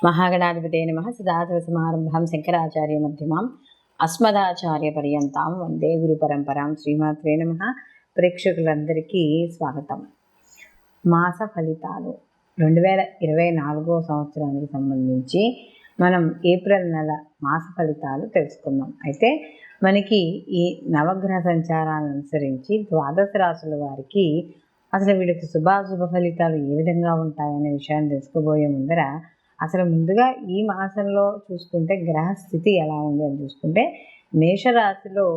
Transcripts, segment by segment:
మహాగణాధిపతే నమః. సదాశివసమారంభాం శంకరాచార్య మధ్యమాం అస్మదాచార్య పర్యంతాం వందే గురు పరంపరాం. శ్రీమాత్రే నమః. ప్రేక్షకులందరికీ స్వాగతం. మాస ఫలితాలు 2024 సంవత్సరానికి సంబంధించి మనం ఏప్రిల్ నెల మాస ఫలితాలు తెలుసుకుందాం. అయితే మనకి ఈ నవగ్రహ సంచారాలను అనుసరించి ద్వాదశ రాశుల వారికి అసలు వీళ్ళకి శుభాశుభ ఫలితాలు ఏ విధంగా ఉంటాయనే విషయాన్ని తెలుసుకోబోయే ముందర అసలు ముందుగా ఈ మాసంలో చూసుకుంటే గ్రహస్థితి ఎలా ఉంది అని చూసుకుంటే మేషరాశిలో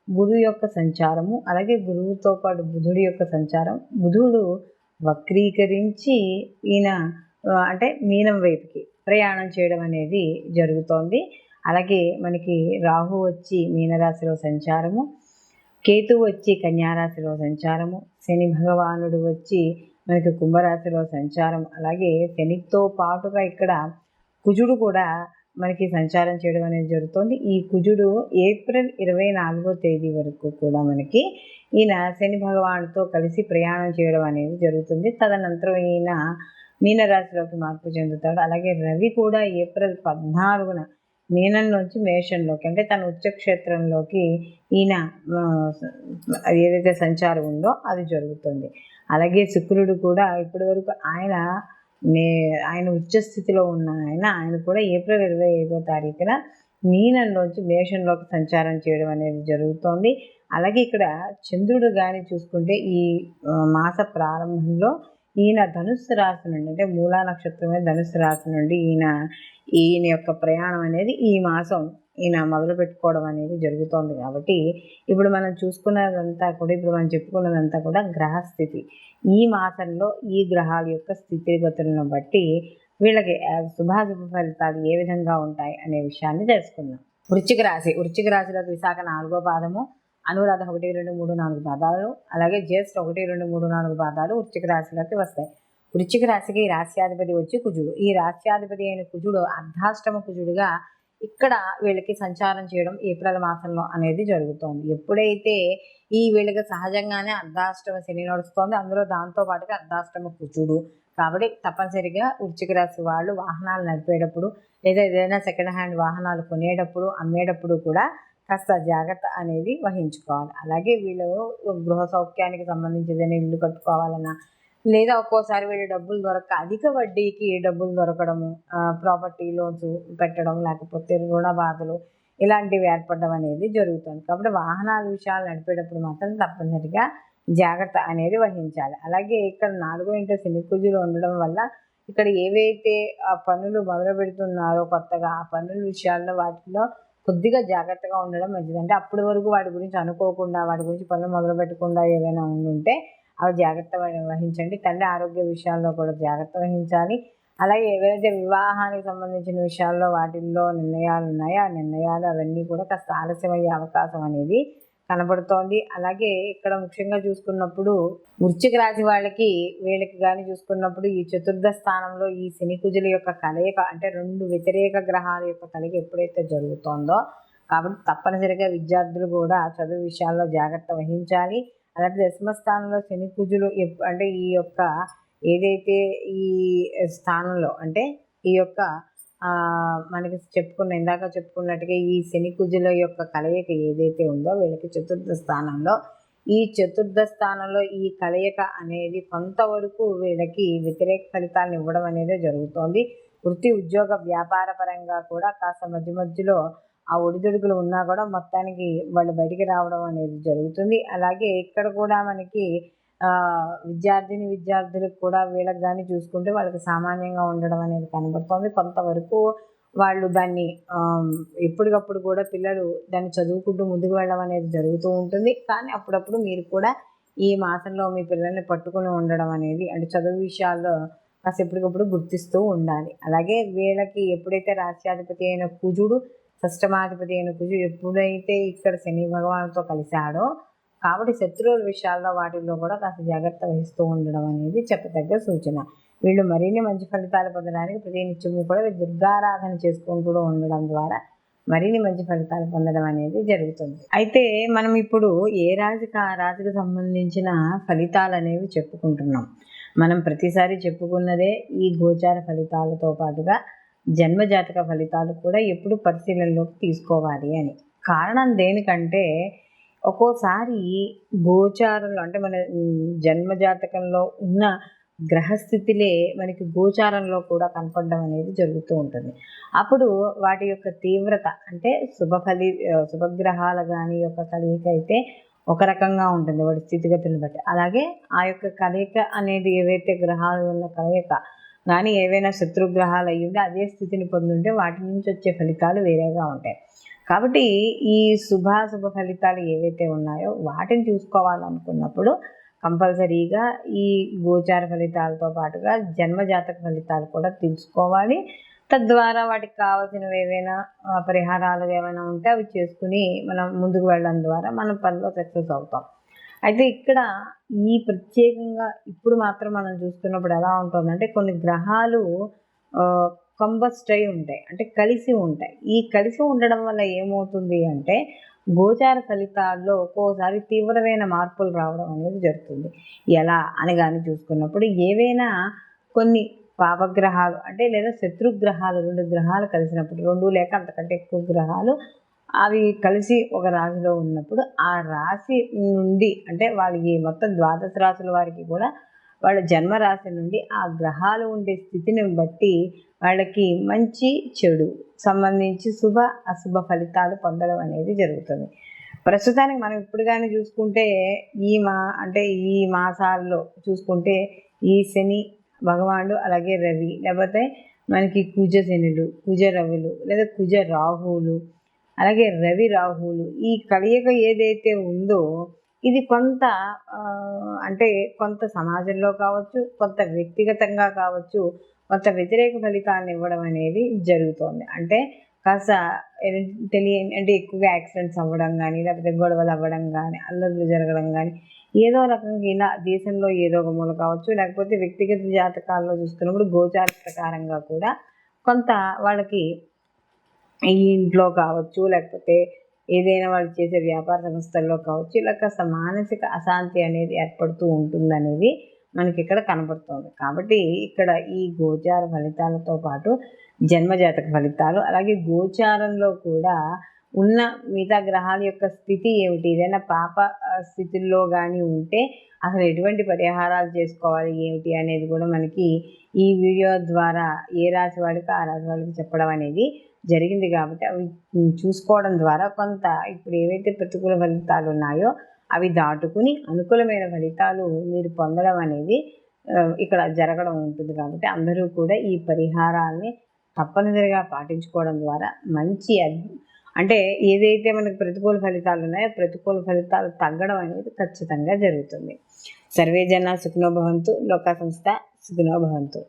బుధుడు యొక్క సంచారము, అలాగే గురువుతో పాటు బుధుడి యొక్క సంచారం. బుధుడు వక్రీకరించి ఈయన అంటే మీనం వైపుకి ప్రయాణం చేయడం అనేది జరుగుతోంది. అలాగే మనకి రాహు వచ్చి మీనరాశిలో సంచారము, కేతువు వచ్చి కన్యారాశిలో సంచారము, శని భగవానుడు వచ్చి మనకి కుంభరాశిలో సంచారం, అలాగే శనితో పాటుగా ఇక్కడ కుజుడు కూడా మనకి సంచారం చేయడం అనేది జరుగుతుంది. ఈ కుజుడు ఏప్రిల్ 24వ తేదీ వరకు కూడా మనకి ఈయన శని భగవానుడితో కలిసి ప్రయాణం చేయడం అనేది జరుగుతుంది. తదనంతరం ఈయన మీనరాశిలోకి మార్పు చెందుతాడు. అలాగే రవి కూడా ఏప్రిల్ 14న మీనంలోంచి మేషంలోకి అంటే తన ఉచ్చక్షేత్రంలోకి ఈయన ఏదైతే సంచారం ఉందో అది జరుగుతుంది. అలాగే శుక్రుడు కూడా ఇప్పటి వరకు ఆయన ఉచ్చస్థితిలో ఉన్న ఆయన కూడా ఏప్రిల్ 25వ తారీఖున మీనంలోంచి మేషంలోకి సంచారం చేయడం అనేది జరుగుతోంది. అలాగే ఇక్కడ చంద్రుడు కానీ చూసుకుంటే ఈ మాస ప్రారంభంలో ఈయన ధనుస్సు రాశి నుండి అంటే మూలా నక్షత్రమే ధనుస్సు రాశి నుండి ఈయన యొక్క ప్రయాణం అనేది ఈ మాసం ఈయన మొదలు పెట్టుకోవడం అనేది జరుగుతోంది. కాబట్టి ఇప్పుడు మనం చూసుకున్నదంతా కూడా మనం చెప్పుకున్నదంతా కూడా గ్రహస్థితి. ఈ మాసంలో ఈ గ్రహాల యొక్క స్థితిగతులను బట్టి వీళ్ళకి శుభాశుభ ఫలితాలు ఏ విధంగా ఉంటాయి అనే విషయాన్ని తెలుసుకుందాం. వృశ్చిక రాశిలోకి విశాఖ 4వ పాదము, అనురాధ 1, 2, 3, 4 పాదాలు, అలాగే జ్యేష్ఠ 1, 2, 3, 4 పాదాలు వృశ్చిక రాశిలోకి వస్తాయి. వృశ్చిక రాశికి రాశ్యాధిపతి వచ్చి కుజుడు. ఈ రాశ్యాధిపతి అయిన కుజుడు అర్ధాష్టమ కుజుడుగా ఇక్కడ వీళ్ళకి సంచారం చేయడం ఏప్రిల్ మాసంలో అనేది జరుగుతోంది. ఎప్పుడైతే వీళ్ళకి సహజంగానే అర్ధాష్టమ శని నడుస్తోంది, అందులో దాంతో పాటుగా అర్ధాష్టమ కుజుడు. కాబట్టి తప్పనిసరిగా వృశ్చిక రాశి వాళ్ళు వాహనాలు నడిపేటప్పుడు లేదా ఏదైనా సెకండ్ హ్యాండ్ వాహనాలు కొనేటప్పుడు అమ్మేటప్పుడు కూడా కాస్త జాగ్రత్త అనేది వహించుకోవాలి. అలాగే వీళ్ళు గృహ సౌఖ్యానికి సంబంధించి ఇల్లు కట్టుకోవాలన్నా లేదా ఒక్కోసారి వీళ్ళు డబ్బులు అధిక వడ్డీకి డబ్బులు దొరకడము, ప్రాపర్టీ లోన్స్ పెట్టడం, లేకపోతే రుణ బాధలు ఇలాంటివి ఏర్పడడం అనేది జరుగుతుంది. కాబట్టి వాహనాల విషయాలు నడిపేటప్పుడు మాత్రం తప్పనిసరిగా జాగ్రత్త అనేది వహించాలి. అలాగే ఇక్కడ 4వ ఇంట్లో శని కుజులు ఉండడం వల్ల ఇక్కడ ఏవైతే పనులు మొదలు పెడుతున్నారో కొత్తగా ఆ పనుల విషయాల్లో వాటిలో కొద్దిగా జాగ్రత్తగా ఉండడం మంచిది. అంటే అప్పటి వరకు వాటి గురించి అనుకోకుండా వాటి గురించి పనులు మొదలు పెట్టకుండా ఏవైనా ఉండుంటే అవి జాగ్రత్త వహించండి. తల్లి ఆరోగ్య విషయాల్లో కూడా జాగ్రత్త వహించాలి. అలాగే ఏవైతే వివాహానికి సంబంధించిన విషయాల్లో వాటిల్లో నిర్ణయాలు ఉన్నాయో ఆ నిర్ణయాలు అవన్నీ కూడా కాస్త ఆలస్యమయ్యే అవకాశం అనేది కనబడుతోంది. అలాగే ఇక్కడ ముఖ్యంగా చూసుకున్నప్పుడు వృశ్చిక రాశి వీళ్ళకి కానీ చూసుకున్నప్పుడు ఈ చతుర్థ స్థానంలో ఈ శని కుజుల యొక్క కలయిక అంటే 2 వ్యతిరేక గ్రహాల యొక్క కలయిక ఎప్పుడైతే జరుగుతోందో కాబట్టి తప్పనిసరిగా విద్యార్థులు కూడా చదువు విషయాల్లో జాగ్రత్త వహించాలి. అలాగే దశమ స్థానంలో శని కుజులు అంటే ఈ యొక్క ఏదైతే ఈ స్థానంలో అంటే ఈ యొక్క మనకి ఇందాక చెప్పుకున్నట్టుగా ఈ శని కుజుల యొక్క కలయిక ఏదైతే ఉందో వీళ్ళకి చతుర్థ స్థానంలో ఈ కలయిక అనేది కొంతవరకు వీళ్ళకి వ్యతిరేక ఫలితాలను ఇవ్వడం అనేది జరుగుతోంది. వృత్తి ఉద్యోగ వ్యాపార పరంగా కూడా కాస్త మధ్యలో ఆ ఒడిదుడుకులు ఉన్నా కూడా మొత్తానికి వాళ్ళు బయటికి రావడం అనేది జరుగుతుంది. అలాగే ఇక్కడ కూడా మనకి విద్యార్థులకు కూడా వీళ్ళకి కానీ చూసుకుంటే వాళ్ళకి సామాన్యంగా ఉండడం అనేది కనబడుతోంది. కొంతవరకు వాళ్ళు దాన్ని ఎప్పటికప్పుడు కూడా పిల్లలు దాన్ని చదువుకుంటూ ముందుకు వెళ్ళడం అనేది జరుగుతూ ఉంటుంది. కానీ అప్పుడప్పుడు మీరు కూడా ఈ మాసంలో మీ పిల్లల్ని పట్టుకుని ఉండడం అనేది అంటే చదువు విషయాల్లో కాస్త ఎప్పటికప్పుడు గుర్తిస్తూ ఉండాలి. అలాగే వీళ్ళకి ఎప్పుడైతే రాశ్యాధిపతి అయిన కుజుడు షష్టమాధిపతి అయిన కుజుడు ఎప్పుడైతే ఇక్కడ శని భగవానుడితో కలిశాడో కాబట్టి శత్రువుల విషయాల్లో వాటిల్లో కూడా కాస్త జాగ్రత్త వహిస్తూ ఉండడం అనేది చెప్పదగ్గ సూచన. వీళ్ళు మరిన్ని మంచి ఫలితాలు పొందడానికి ప్రతి నిత్యము కూడా దుర్గారాధన చేసుకుంటూ ఉండడం ద్వారా మరిన్ని మంచి ఫలితాలు పొందడం అనేది జరుగుతుంది. అయితే మనం ఇప్పుడు ఏ రాశికి ఆ రాశికి సంబంధించిన ఫలితాలు అనేవి చెప్పుకుంటున్నాం. మనం ప్రతిసారి చెప్పుకున్నదే ఈ గోచార ఫలితాలతో పాటుగా జన్మజాతక ఫలితాలు కూడా ఎప్పుడు పరిశీలనలోకి తీసుకోవాలి అని. కారణం దేనికంటే ఒక్కోసారి గోచారంలో అంటే మన జన్మజాతకంలో ఉన్న గ్రహస్థితిలే మనకి గోచారంలో కూడా కనపడడం అనేది జరుగుతూ ఉంటుంది. అప్పుడు వాటి యొక్క తీవ్రత అంటే శుభగ్రహాల కానీ యొక్క కలయిక అయితే ఒక రకంగా ఉంటుంది వాడి స్థితిగతులను బట్టి. అలాగే ఆ యొక్క కలయిక అనేది ఏవైతే గ్రహాలు ఉన్న కలయిక కానీ ఏవైనా శత్రుగ్రహాలు అయ్యి ఉంటే అదే స్థితిని పొందుంటే వాటి నుంచి వచ్చే ఫలితాలు వేరేగా ఉంటాయి. కాబట్టి ఈ శుభాశుభ ఫలితాలు ఏవైతే ఉన్నాయో వాటిని చూసుకోవాలనుకున్నప్పుడు కంపల్సరీగా ఈ గోచార ఫలితాలతో పాటుగా జన్మజాతక ఫలితాలు కూడా తెలుసుకోవాలి. తద్వారా వాటికి కావాల్సినవి ఏవైనా పరిహారాలు ఏమైనా ఉంటే అవి చేసుకుని మనం ముందుకు వెళ్ళడం ద్వారా మన పనిలో సక్సెస్ అవుతాం. అయితే ఇక్కడ ఈ ప్రత్యేకంగా ఇప్పుడు మాత్రం మనం చూస్తున్నప్పుడు ఎలా ఉంటుందంటే కొన్ని గ్రహాలు కంబస్ట్ అయి ఉంటాయి, అంటే కలిసి ఉంటాయి. ఈ కలిసి ఉండడం వల్ల ఏమవుతుంది అంటే గోచార ఫలితాల్లో ఒక్కోసారి తీవ్రమైన మార్పులు రావడం అనేది జరుగుతుంది. ఎలా అని కానీ చూసుకున్నప్పుడు ఏవైనా కొన్ని పాపగ్రహాలు అంటే లేదా శత్రుగ్రహాలు 2 గ్రహాలు కలిసినప్పుడు 2 లేక అంతకంటే ఎక్కువ గ్రహాలు అవి కలిసి ఒక రాశిలో ఉన్నప్పుడు ఆ రాశి నుండి అంటే వాళ్ళకి మొత్తం 12 రాశుల వారికి కూడా వాళ్ళ జన్మరాశి నుండి ఆ గ్రహాలు ఉండే స్థితిని బట్టి వాళ్ళకి మంచి చెడు సంబంధించి శుభ అశుభ ఫలితాలు పొందడం అనేది జరుగుతుంది. ప్రస్తుతానికి మనం ఇప్పుడు కానీ చూసుకుంటే ఈ మాసాల్లో చూసుకుంటే ఈ శని భగవానుడు అలాగే రవి లేకపోతే మనకి కుజ శనులు కుజ రవులు లేదా కుజ రాహువులు అలాగే రవి రాహువులు ఈ కలయిక ఏదైతే ఉందో ఇది కొంత అంటే కొంత సమాజంలో కావచ్చు, కొంత వ్యక్తిగతంగా కావచ్చు, కొంత వ్యతిరేక ఫలితాలను ఇవ్వడం అనేది జరుగుతోంది. అంటే కాస్త అంటే ఎక్కువగా యాక్సిడెంట్స్ అవ్వడం కానీ లేకపోతే గొడవలు అవ్వడం కానీ అల్లర్లు జరగడం కానీ ఏదో రకంగా ఇలా దేశంలో ఏదో ఒక మూల కావచ్చు, లేకపోతే వ్యక్తిగత జాతకాల్లో చూస్తున్నప్పుడు గోచార ప్రకారంగా కూడా కొంత వాళ్ళకి ఈ ఇంట్లో కావచ్చు లేకపోతే ఏదైనా వాళ్ళు చేసే వ్యాపార సంస్థల్లో కావచ్చు ఇలా కాస్త మానసిక అశాంతి అనేది ఏర్పడుతూ ఉంటుందనేది మనకి ఇక్కడ కనబడుతుంది. కాబట్టి ఇక్కడ ఈ గోచార ఫలితాలతో పాటు జన్మజాతక ఫలితాలు అలాగే గోచారంలో కూడా ఉన్న మిగతా గ్రహాల యొక్క స్థితి ఏమిటి, ఏదైనా పాప స్థితిలో కానీ ఉంటే అసలు ఎటువంటి పరిహారాలు చేసుకోవాలి ఏమిటి అనేది కూడా మనకి ఈ వీడియో ద్వారా ఏ రాశి వాళ్ళకి ఆ రాశి వాళ్ళకి చెప్పడం అనేది జరిగింది. కాబట్టి అవి చూసుకోవడం ద్వారా కొంత ఇప్పుడు ఏవైతే ప్రతికూల ఫలితాలు ఉన్నాయో అవి దాటుకుని అనుకూలమైన ఫలితాలు మీరు పొందడం అనేది ఇక్కడ జరగడం ఉంటుంది. కాబట్టి అందరూ కూడా ఈ పరిహారాన్ని తప్పనిసరిగా పాటించుకోవడం ద్వారా మంచి అంటే ఏదైతే మనకు ప్రతికూల ఫలితాలు ఉన్నాయో ప్రతికూల ఫలితాలు తగ్గడం అనేది ఖచ్చితంగా జరుగుతుంది. సర్వే జన సుఖినో భవంతు, లోకా సంస్థ సుఖినో భవంతు.